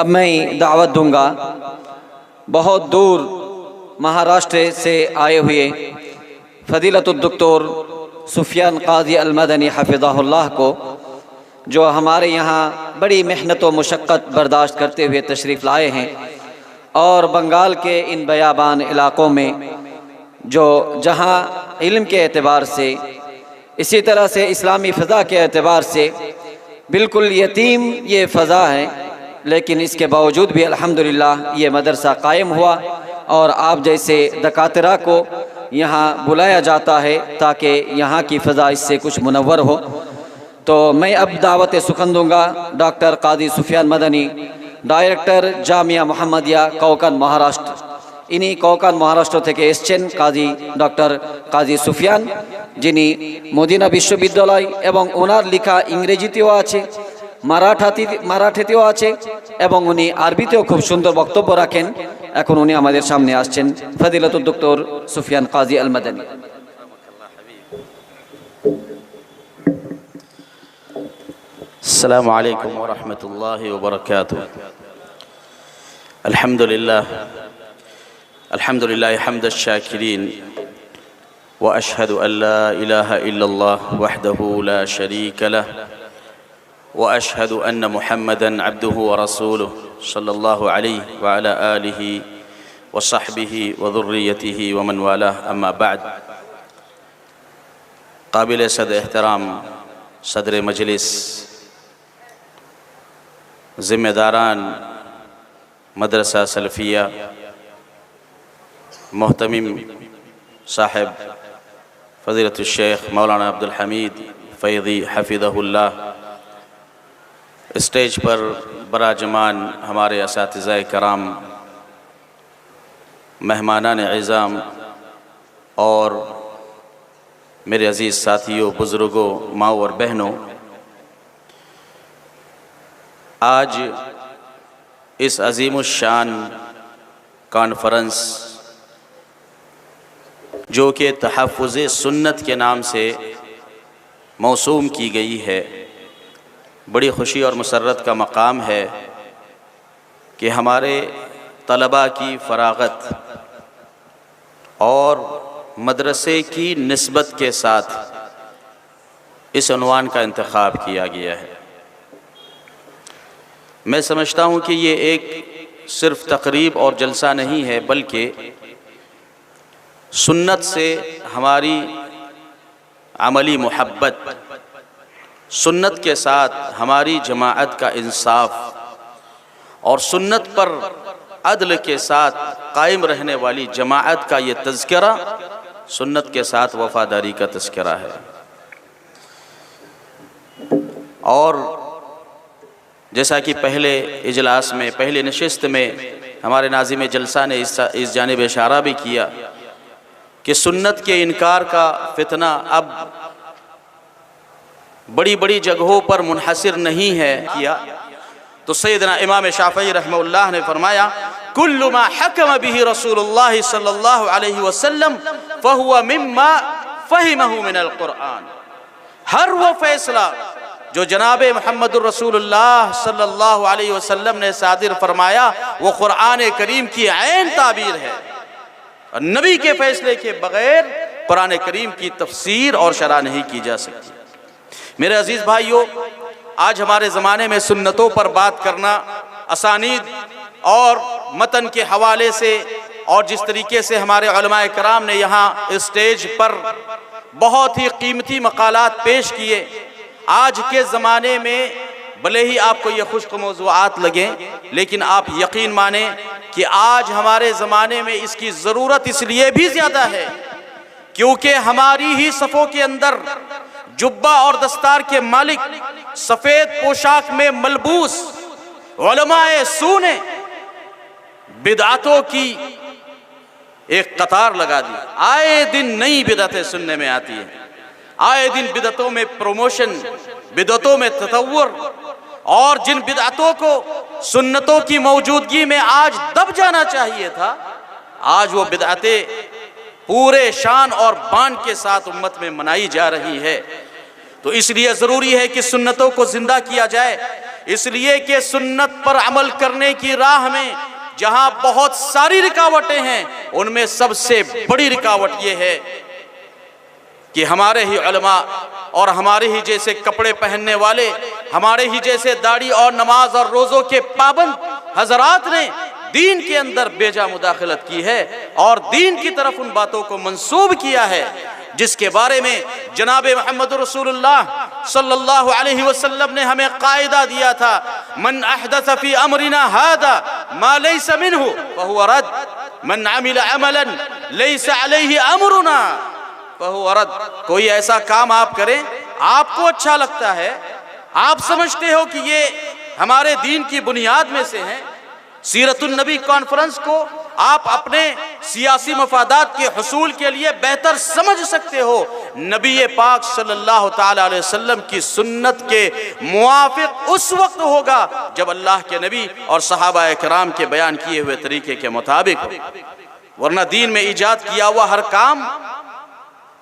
अब मैं दावत दूंगा बहुत दूर महाराष्ट्र से आए हुए फ़ज़ीलतुद्दोक्तर सुफियान क़ाज़ी अल-मदनी हफ़िज़हुल्लाह को, जो हमारे यहाँ बड़ी मेहनत व मुशक्क़त बर्दाश्त करते हुए तशरीफ़ लाए हैं और बंगाल के इन बयाबान इलाक़ों में जो जहाँ इल्म के एतबार से, इसी तरह से इस्लामी फ़ज़ा के एतबार से बिल्कुल यतीम ये फ़ज़ा है, लेकिन इसके बावजूद भी अल्हम्दुलिल्लाह ये मदरसा कायम हुआ और आप जैसे दकातरा को यहाँ बुलाया जाता है ताकि यहाँ की फ़ज़ा इससे कुछ मुनव्वर हो। तो मैं अब दावत सुखन दूँगा डॉक्टर क़ाज़ी सुफियान मदनी, डायरेक्टर जामिया मोहम्मदिया कोकण महाराष्ट्र। इन्हीं कोकण महाराष्ट्र থেকে এসছেন কাজী ডক্টর কাজী সুফিয়ান, যিনি মদিনা বিশ্ববিদ্যালয় এবং ওনার লেখা ইংরেজিতেও আছে, মারাঠিতেও আছে এবং উনি আরবিতেও খুব সুন্দর বক্তব্য রাখেন। এখন উনি আমাদের সামনে আসছেন ফজিলতুদ্দোক্তর সুফিয়ান কাজী আল মাদানী। अस्सलामु अलैकुम व रहमतुल्लाहि व बरकातुहू। अल्हम्दुलिल्लाह हम्दश शाकिरीन व अशहदु अल्ला इलाहा इल्लल्लाह वहदहू ला शरीक लह व अशहदु अन्न मुहम्मदन अब्दुहु व रसूलुहु सल्लल्लाहु अलैहि व अला आलिहि व सहबिहि व ज़ुर्रियतिहि व मन वालाह, अम्मा बाद। काबिल सद एहतराम सदर मजलिस, ज़िम्मेदारान मदरसा सलफ़िया, मोहतमिम साहिब फ़ज़ीलतुश शेख मौलाना अब्दुल हमीद फ़ैज़ी हफ़िज़हुल्लाह, स्टेज पर बराजमान हमारे असातिज़ाए कराम, मेहमानान इज़ाम और मेरे अज़ीज़ साथियों, बुज़ुर्गों, माँ और बहनों, आज इस अज़ीमुश्शान कॉन्फ्रेंस जो कि तहफ़्फ़ुज़ सुन्नत के नाम से मौसूम की गई है, बड़ी खुशी और मसर्रत का मकाम है कि हमारे तलबा की फ़राग़त और मदरसे की निस्बत के साथ इस उन्वान का इंतख़ाब किया गया है। मैं समझता हूँ कि ये एक सिर्फ़ तक़रीब और जलसा नहीं है, बल्कि सुन्नत से हमारी अमली मोहब्बत, सुन्नत के साथ हमारी जमाअत का इंसाफ और सुन्नत पर अदल के साथ कायम रहने वाली जमाअत का ये तज़किरा, सुन्नत के साथ वफ़ादारी का तज़किरा है। और जैसा कि पहले इजलास में, पहले नशिस्त में हमारे नाज़िम जलसा ने इस जानिब इशारा भी किया कि सुन्नत के इनकार का फितना अब बड़ी बड़ी जगहों पर मुनहसिर नहीं है किया। तो सैयदना इमाम शाफ़ई रहमहुल्लाह ने फरमाया, कुल्लु मा हकम बिही रसूलुल्लाह सल्लल्लाहु अलैहि वसल्लम फहुवा मिम्मा फ़हिमहु मिनल कुरआन। हर वो फैसला जो जनाब मुहम्मदुर रसूलुल्लाह सल्लल्लाहु अलैहि वसल्लम ने सादिर फरमाया, वो कुरान करीम की ऐन ताबीर है। और नबी के फैसले के बगैर कुरान करीम की तफसीर और शरह नहीं की जा सकती। मेरे अजीज़ भाइयों, आज हमारे ज़माने में सुन्नतों पर बात करना, असानीद और मतन के हवाले से, और जिस तरीके से हमारे उलमाए कराम ने यहाँ स्टेज पर बहुत ही कीमती मकालात पेश किए, आज के ज़माने में भले ही आपको ये खुश्क मौज़ूआत लगें, लेकिन आप यकीन माने कि आज हमारे ज़माने में इसकी ज़रूरत इसलिए भी ज़्यादा है क्योंकि हमारी ही सफ़ों के अंदर जुब्बा और दस्तार के मालिक, सफ़ेद पोशाक में मलबूस उलमाए सू ने बिदअतों की एक कतार लगा दी। आए दिन नई बिदअतें सुनने में आती है, आए दिन बिदअतों में प्रमोशन, बिदअतों में ततव्वुर, और जिन बिदअतों को सुन्नतों की मौजूदगी में आज दब जाना चाहिए था, आज वो बिदअतें पूरे शान और बान के साथ उम्मत में मनाई जा रही है। तो इसलिए ज़रूरी है कि सुन्नतों को ज़िंदा किया जाए। इसलिए कि सुन्नत पर अमल करने की राह में जहां बहुत सारी रुकावटें हैं, उनमें सबसे बड़ी रुकावट यह है कि हमारे ही उलमा और हमारे ही जैसे कपड़े पहनने वाले, हमारे ही जैसे दाढ़ी और नमाज और रोज़ों के पाबंद हजरात ने दीन के अंदर बेजा मुदाखलत की है और दीन की तरफ उन बातों को मंसूब किया है जिसके बारे में जनाब मोहम्मद रसूलुल्लाह सल्लल्लाहु अलैहि वसल्लम ने हमें कायदा दिया था, मन अहदथ फी अमरिना हादा मा लैसा मिन्हु फहुव रद्द, मन अमिला अमलन लैसा अलैहि अमरुना फहुव रद्द। कोई ऐसा काम आप करें, आपको अच्छा लगता है, आप समझते हो कि ये हमारे दीन की बुनियाद में से है, सीरतुन नबी कॉन्फ्रेंस को आप अपने सियासी मफादात के हुसूल के लिए बेहतर समझ सकते हो, नबी पाक सल्लल्लाहु ताला अलैहि वसल्लम की सुन्नत के मुआफिक उस वक्त होगा जब अल्लाह के नबी और सहाबा किराम के बयान किए हुए तरीके के मुताबिक हो, वरना दीन में ईजाद किया हुआ हर काम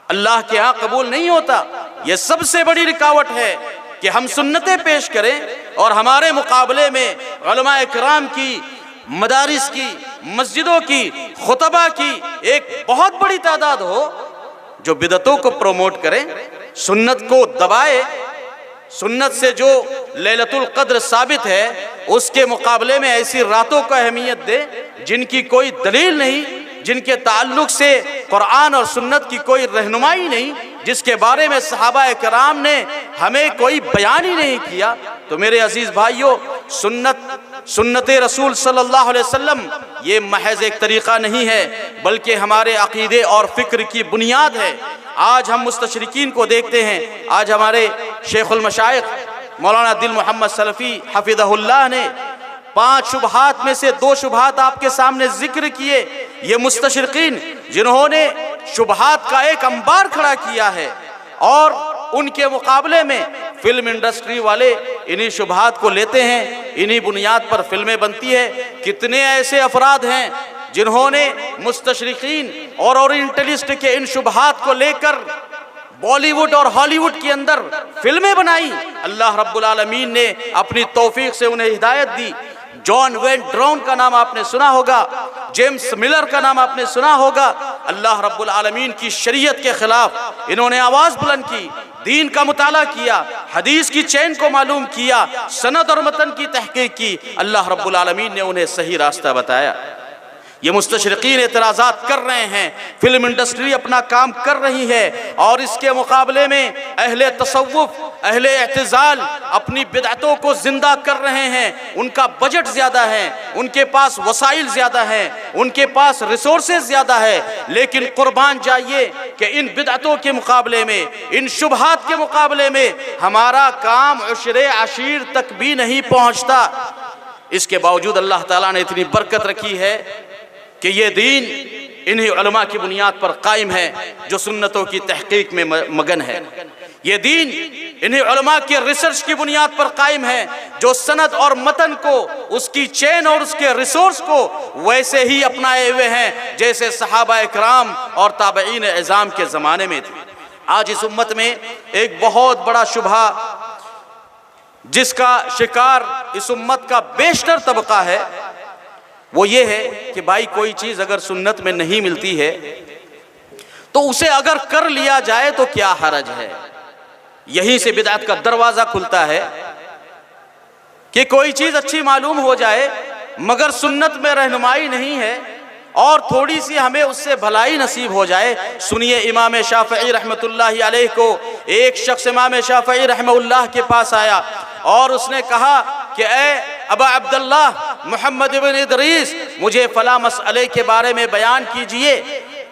अल्लाह के यहाँ कबूल नहीं होता। यह सबसे बड़ी रुकावट है कि हम सुन्नतें पेश करें और हमारे मुकाबले में उलमा इकराम की, मदारिस की, मस्जिदों की, खुतबा की एक बहुत बड़ी तादाद हो जो बिदतों को प्रमोट करें, सुन्नत को दबाए। सुन्नत से जो लैलतुल कद्र साबित है उसके मुकाबले में ऐसी रातों को अहमियत दे जिनकी कोई दलील नहीं, जिनके ताल्लुक से कुरान और सुन्नत की कोई रहनुमाई नहीं, जिसके बारे में सहाबा किराम ने हमें कोई बयान ही नहीं किया। तो मेरे अजीज भाइयों, सुन्नत रसूल सल्लल्लाहु अलैहि वसल्लम ये महज एक तरीक़ा नहीं है बल्कि हमारे अकीदे और फ़िक्र की बुनियाद है। आज हम मुस्तशरिकीन को देखते हैं, आज हमारे शेखुल मशाइख मौलाना दिल मोहम्मद सलफ़ी हफिज़हुल्लाह ने 5 शुबहात में से 2 शुबहात आपके सामने जिक्र किए। ये मुस्तशरिकीन जिन्होंने शुबहात का एक अंबार खड़ा किया है और उनके मुकाबले में फिल्म इंडस्ट्री वाले इन्हीं शुबहात को लेते हैं, इन्हीं बुनियाद पर फिल्में बनती है। कितने ऐसे अफराद हैं जिन्होंने मुस्तशरिकीन और ओरिएंटलिस्ट के इन शुबहात को लेकर बॉलीवुड और हॉलीवुड के अंदर फिल्में बनाई। अल्लाह रब्बुल आलमीन ने अपनी तौफीक से उन्हें हिदायत दी। जॉन वेन ड्रोन का नाम आपने सुना होगा, जेम्स मिलर का नाम आपने सुना होगा। अल्लाह रब्बुल आलमीन की शरीयत के खिलाफ इन्होंने आवाज बुलंद की, दीन का मुताला किया, हदीस की चैन को मालूम किया, सनद और मतन की तहकीक की। अल्लाह रब्बुल आलमीन ने उन्हें सही रास्ता बताया। ये मुस्तशरिकीन एतराज़ात कर रहे हैं, फिल्म इंडस्ट्री अपना काम कर रही है और इसके मुकाबले में अहले तसव्वुफ, अहले एतज़ाल अपनी बिदअतों को जिंदा कर रहे हैं। उनका बजट ज़्यादा है, उनके पास वसाइल ज़्यादा हैं, उनके पास रिसोर्सेज ज़्यादा है, लेकिन कुर्बान जाइए कि इन बिदअतों के मुकाबले में, इन शुबहात के मुकाबले में हमारा काम उश्रे अशीर तक भी नहीं पहुँचता। इसके बावजूद अल्लाह ताला ने इतनी बरकत रखी है कि ये दीन इन्हीं उलमा की बुनियाद पर कायम है जो सुन्नतों की तहकीक में मगन है। ये दीन इन्हीं उलमा के रिसर्च की बुनियाद पर कायम है जो सनद और मतन को, उसकी चेन और उसके रिसोर्स को वैसे ही अपनाए हुए हैं जैसे सहाबा इकराम और ताबईन इज़ाम के ज़माने में थे। आज इस उम्मत में एक बहुत बड़ा शुबहा जिसका शिकार इस उम्मत का बेशतर तबका है वो ये है कि भाई कोई चीज़ अगर सुन्नत में नहीं मिलती है तो उसे अगर कर लिया जाए तो क्या हरज है। यहीं से बिदअत का दरवाज़ा खुलता है कि कोई चीज़ अच्छी मालूम हो जाए मगर सुन्नत में रहनुमाई नहीं है और थोड़ी सी हमें उससे भलाई नसीब हो जाए। सुनिए, इमाम शाफ़ई रहमतुल्लाहि अलैह को एक शख्स इमाम शाफ़ई रहमतुल्लाह के पास आया और उसने कहा कि ए अबा अब्दुल्लाह मोहम्मद इब्न इदरीस, मुझे फ़ला मसअले के बारे में बयान कीजिए।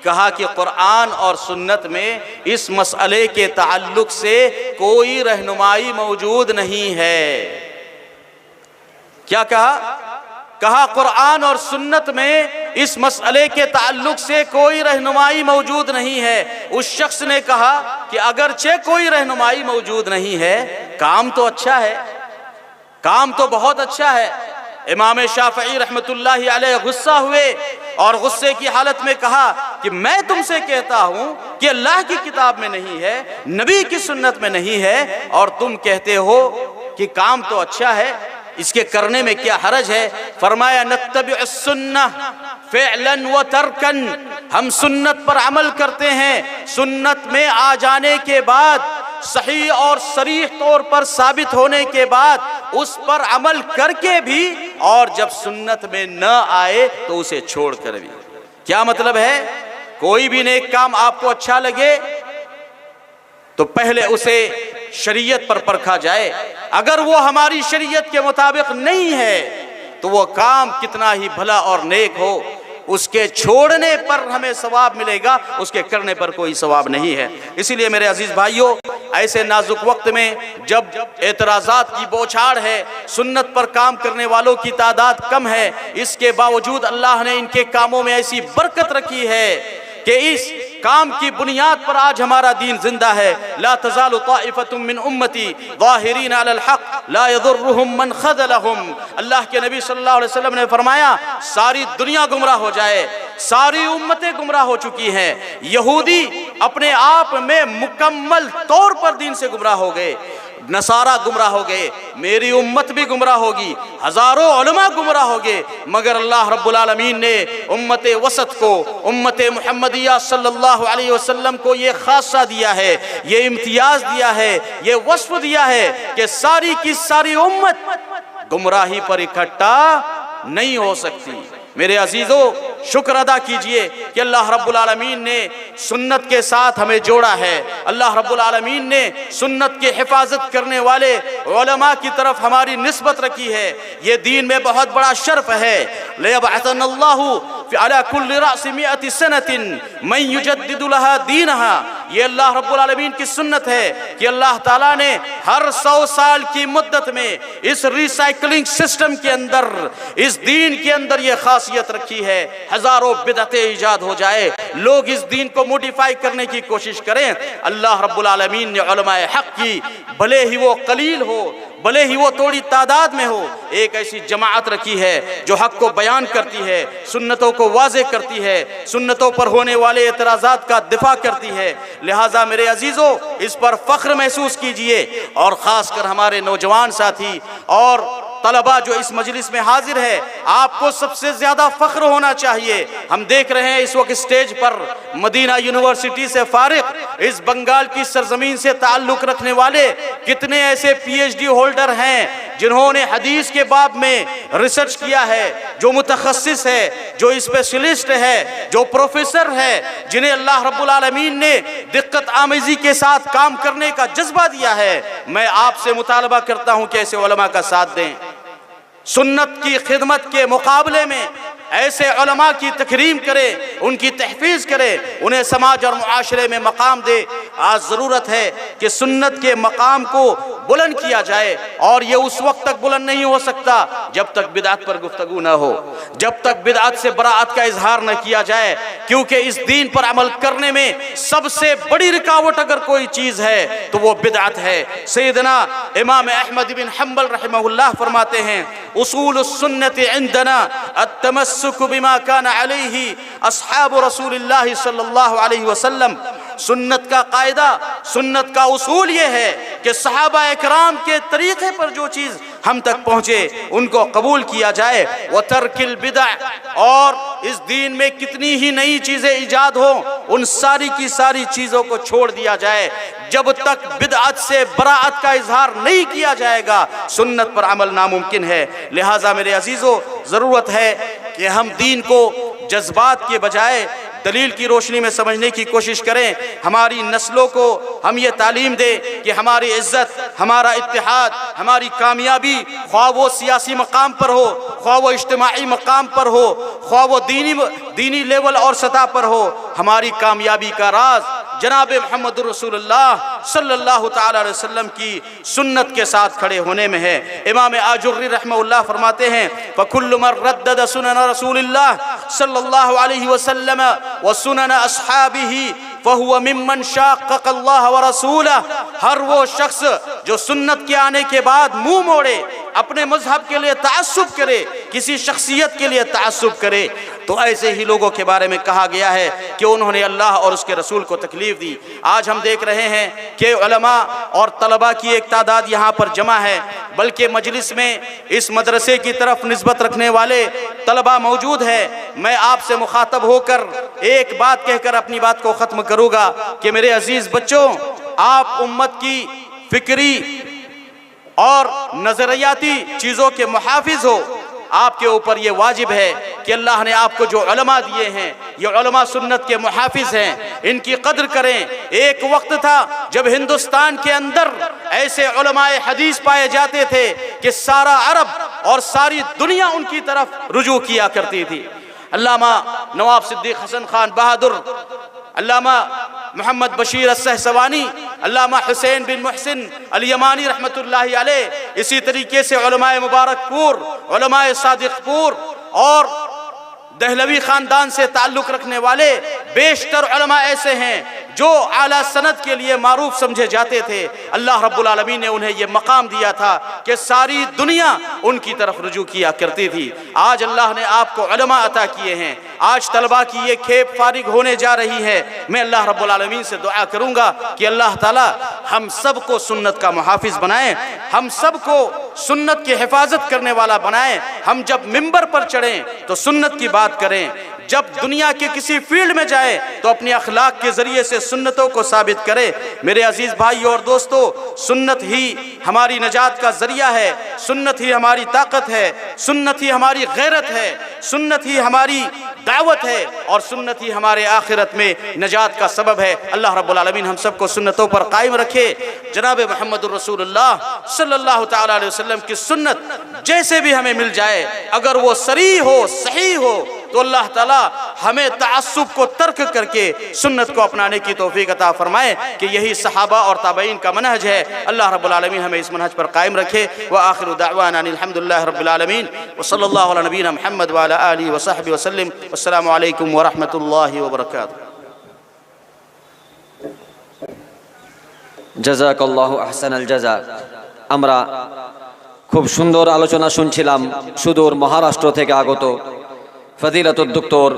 कहा कि कुरान और सुन्नत में इस मसअले के ताल्लुक से कोई रहनुमाई मौजूद नहीं है। क्या कहा? कहा कुरान और सुन्नत में इस मसअले के ताल्लुक से कोई रहनुमाई मौजूद नहीं है। उस शख्स ने कहा कि अगरचे कोई रहनुमाई मौजूद नहीं है, काम तो अच्छा है, काम तो बहुत अच्छा है। इमाम शाफ़ई रहमतुल्लाहि अलैह गुस्सा हुए और गुस्से की हालत में कहा कि मैं तुमसे कहता हूं कि अल्लाह की किताब में नहीं है, नबी की सुन्नत में नहीं है और तुम कहते हो कि काम तो अच्छा है, इसके करने में क्या हरज है। फरमाया नत्तबिउ सुन्नह फ़िअलन व तर्कन, हम सुन्नत पर अमल करते हैं, सुन्नत में आ जाने के बाद, सही और सरीह तौर पर साबित होने के बाद उस पर अमल करके भी, और जब सुन्नत में न आए तो उसे छोड़ कर भी। क्या मतलब है? कोई भी नेक काम आपको अच्छा लगे तो पहले उसे शरीयत पर परखा जाए, अगर वो हमारी शरीयत के मुताबिक नहीं है तो वो काम कितना ही भला और नेक हो, उसके छोड़ने पर हमें सवाब मिलेगा, उसके करने पर कोई सवाब नहीं है। इसीलिए मेरे अजीज भाइयों, ऐसे नाजुक वक्त में जब एतराज़ात की बौछार है, सुन्नत पर काम करने वालों की तादाद कम है, इसके बावजूद अल्लाह ने इनके कामों में ऐसी बरकत रखी है कि इस काम की बुनियाद पर आज हमारा दीन जिंदा है। ला तज़ालु ताइफ़तुम मिन उम्मती ज़ाहिरीन अलल हक़ ला यज़ुर्रुहुम मन ख़ज़लहुम। अल्लाह के नबी सल्लल्लाहु अलैहि वसल्लम ने फरमाया, सारी दुनिया गुमराह हो जाए, सारी उम्मतें गुमराह हो चुकी हैं, यहूदी अपने आप में मुकम्मल तौर पर दीन से गुमराह हो गए, नसारा गुमराह हो गए, मेरी उम्मत भी गुमराह होगी, हजारों उलमा गुमराह हो गए, मगर अल्लाह रब्बुल आलमीन ने उम्मत वसत को, उम्मत मुहम्मदिया सल्लल्लाहु अलैहि वसल्लम को ये खासा दिया है, ये इम्तियाज दिया है, ये वस्फ दिया है कि सारी की सारी उम्मत गुमराही पर इकट्ठा नहीं हो सकती। मेरे अजीजों, शुक्र अदा कीजिए कि अल्लाह रब्बुल आलमीन ने सुन्नत के साथ हमें जोड़ा है। अल्लाह रब्बुल आलमीन ने सुन्नत की हिफाजत करने वाले उलमा की तरफ हमारी निस्बत रखी है। ये दीन में बहुत बड़ा शर्फ है। लयबअसन्नल्लाहु अला कुल्लि रअसि मिअति सनतिन मन युजद्दिदु लहा दीनहा। ये अल्लाह रब्बुल आलमीन की सुन्नत है कि अल्लाह ताला ने हर 100 साल की मुद्दत में इस रिसाइकलिंग सिस्टम के अंदर, इस दीन के अंदर ये खासियत रखी है, हजारों बिदअतें ईजाद हो जाए, लोग इस दीन को मॉडिफाई करने की कोशिश करें, अल्लाह रब्बुल आलमीन ने उलमाए हक की, भले ही वो कलील हो, भले ही वो थोड़ी तादाद में हो, एक ऐसी जमाअत रखी है जो हक को बयान करती है, सुन्नतों को वाज़े करती है, सुन्नतों पर होने वाले एतराज़ात का दिफा करती है। लिहाजा मेरे अजीज़ों, इस पर फ़ख्र महसूस कीजिए, और ख़ासकर हमारे नौजवान साथी और तलबा जो इस मजलिस में हाजिर है, आपको सबसे ज़्यादा फ़ख्र होना चाहिए। हम देख रहे हैं इस वक्त स्टेज पर मदीना यूनिवर्सिटी से फारिग, इस बंगाल की सरजमीन से ताल्लुक़ रखने वाले कितने ऐसे PhD होल्डर हैं जिन्होंने हदीस के बाब में रिसर्च किया है, जो मुतखस्सिस है, जो स्पेशलिस्ट है, जो प्रोफेसर है, जिन्हें अल्लाह रब्बुल आलमीन ने दिक्कत आमेज़ी के साथ काम करने का जज्बा दिया है। मैं आपसे मुतालबा करता हूँ कि ऐसे उलमा का साथ दें, सुन्नत की खिदमत के मुकाबले में ऐसे उलमा की तकरीम करे, उनकी तहफीज करे, उन्हें समाज और मुआशरे में मकाम दे। आज ज़रूरत है कि सुन्नत के मकाम को बुलंद किया जाए, और ये उस वक्त तक बुलंद नहीं हो सकता जब तक बिदअत पर गुफ्तगू न हो, जब तक बिदअत से बराअत का इजहार न किया जाए, क्योंकि इस दीन पर अमल करने में सबसे बड़ी रुकावट अगर कोई चीज़ है तो वो बिदअत है। सैयदना इमाम अहमद बिन हम्बल रहमहुल्लाह फरमाते हैं, उसूल सुन्नत इंदना अत्तमस्सुक बिमा कान अलैहि अस्हाब रसूलिल्लाह सल्लल्लाहु अलैहि वसल्लम। सुन्नत का कायदा, सुन्नत का उसूल ये है कि सहाबा इकराम के तरीक़े पर जो चीज़ हम तक पहुँचे उनको कबूल किया जाए। व तर्किल बिदअ, और इस दीन में कितनी ही नई चीज़ें ईजाद हो, उन सारी की सारी चीज़ों को छोड़ दिया जाए। जब तक बिदअत से बराअत का इजहार नहीं किया जाएगा, सुन्नत पर अमल नामुमकिन है। लिहाजा मेरे अजीज़ों, ज़रूरत है कि हम दीन को जज्बात के बजाय दलील की रोशनी में समझने की कोशिश करें। हमारी नस्लों को हम ये तालीम दें कि हमारी इज्जत, हमारा इत्तेहाद, हमारी कामयाबी, ख्वाह वो सियासी मकाम पर हो, ख्वाह वो इज्तिमाई मकाम पर हो, ख्वाह वो दीनी लेवल और सतह पर हो, हमारी कामयाबी का राज जनाब मोहम्मद रसूलुल्लाह सल्लल्लाहु ताला अलैहि वसल्लम की सुन्नत के साथ खड़े होने में है। इमाम आजुर्री रहमहुल्लाह फरमाते हैं, फकुल्लु मन रद्दद सुनन रसूलिल्लाह सल्लल्लाहु अलैहि वसल्लम व सुनन अस्हाबिही फहुव मिम्मन शाक़क़ल्लाह व रसूलह। हर वो शख्स जो सुन्नत के आने के बाद मुंह मोड़े, अपने मजहब के लिए ताअस्सुब करे, किसी शख्सियत के लिए ताअस्सुब करे, तो ऐसे ही लोगों के बारे में कहा गया है कि उन्होंने अल्लाह और उसके रसूल को तकलीफ दी। आज हम देख रहे हैं कि उलमा और तलबा की एक तादाद यहाँ पर जमा है, बल्कि मजलिस में इस मदरसे की तरफ निस्बत रखने वाले तलबा मौजूद है। मैं आपसे मुखातब होकर एक बात कहकर अपनी बात को ख़त्म करूँगा कि मेरे अजीज़ बच्चों, आप उम्मत की फिक्री और नज़रियाती चीज़ों के मुहाफिज हो। आपके ऊपर ये वाजिब है कि अल्लाह ने आपको जो उलमा दिए हैं, ये उलमा सुन्नत के मुहाफिज हैं, इनकी कद्र करें। एक वक्त था जब हिंदुस्तान के अंदर ऐसे उलमाए हदीस पाए जाते थे कि सारा अरब और सारी दुनिया उनकी तरफ रुजू किया करती थी। अल्लामा नवाब सिद्दीक हसन खान बहादुर, अल्लामा मोहम्मद बशीर अस्सहसवानी, अल्लामा हुसैन बिन मुहसिन अल-यमानी रहमतुल्लाहि अलैह, इसी तरीके से उलमाए मुबारकपुर, उलमाए सादिकपुर और दहलवी ख़ानदान से ताल्लुक़ रखने वाले बेशतर उलमा ऐसे हैं जो आला सनद के लिए मारूफ समझे जाते थे। अल्लाह रब्बुल आलमीन ने उन्हें यह मकाम दिया था कि सारी दुनिया उनकी तरफ रुजू किया करती थी। आज अल्लाह ने आपको उलमा अता किए हैं, आज तलबा की ये खेप फारिग होने जा रही है। मैं अल्लाह रब्बुल आलमीन से दुआ करूँगा कि अल्लाह ताला हम सब को सुन्नत का मुहाफिज बनाए, हम सब को सुन्नत की हिफाजत करने वाला बनाए। हम जब मिंबर पर चढ़ें तो सुन्नत की बात करें, जब दुनिया के किसी फील्ड में जाए तो अपने अखलाक के जरिए से सुन्नतों को साबित करे। मेरे अजीज भाई और दोस्तों, सुन्नत ही हमारी नजात का जरिया है, सुन्नत ही हमारी ताकत है, सुन्नत ही हमारी गैरत है, सुन्नत ही हमारी दावत है और सुन्नत ही हमारे आखिरत में नजात का सबब है। अल्लाह रब्बुल आलमीन हम सबको सुन्नतों पर कायम रखे। जनाब मुहम्मदुर रसूलुल्लाह सल्लल्लाहु तआला अलैहि वसल्लम की सुन्नत जैसे भी हमें मिल जाए, अगर वो सरी हो, सही हो, तो अल्लाह ताला हमें तअस्सुब को तर्क करके सुन्नत को अपनाने की तौफीक अता फरमाए कि यही सहाबा और ताबईन का मनहज है। अल्लाह रब्बुल आलमीन हमें इस मनहज पर कायम रखे। व आखिरु दाअवाना अल्हम्दुलिल्लाहि रब्बिल आलमीन व सल्लल्लाहु अला नबीना मुहम्मद व अला आलिहि व सहबिहि व सल्लम। अस्सलामु अलैकुम व रहमतुल्लाहि व बरकातुहू। জাযাকাল্লাহু আহসানাল জাযা। আমরা খুব সুন্দর আলোচনা শুনছিলাম সুদূর মহারাষ্ট্র থেকে আগত ফজিলাতুদ ডক্টর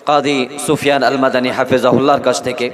কাজী সুফিয়ান আল মাদানী হাফিজাহুল্লাহর কাছ থেকে।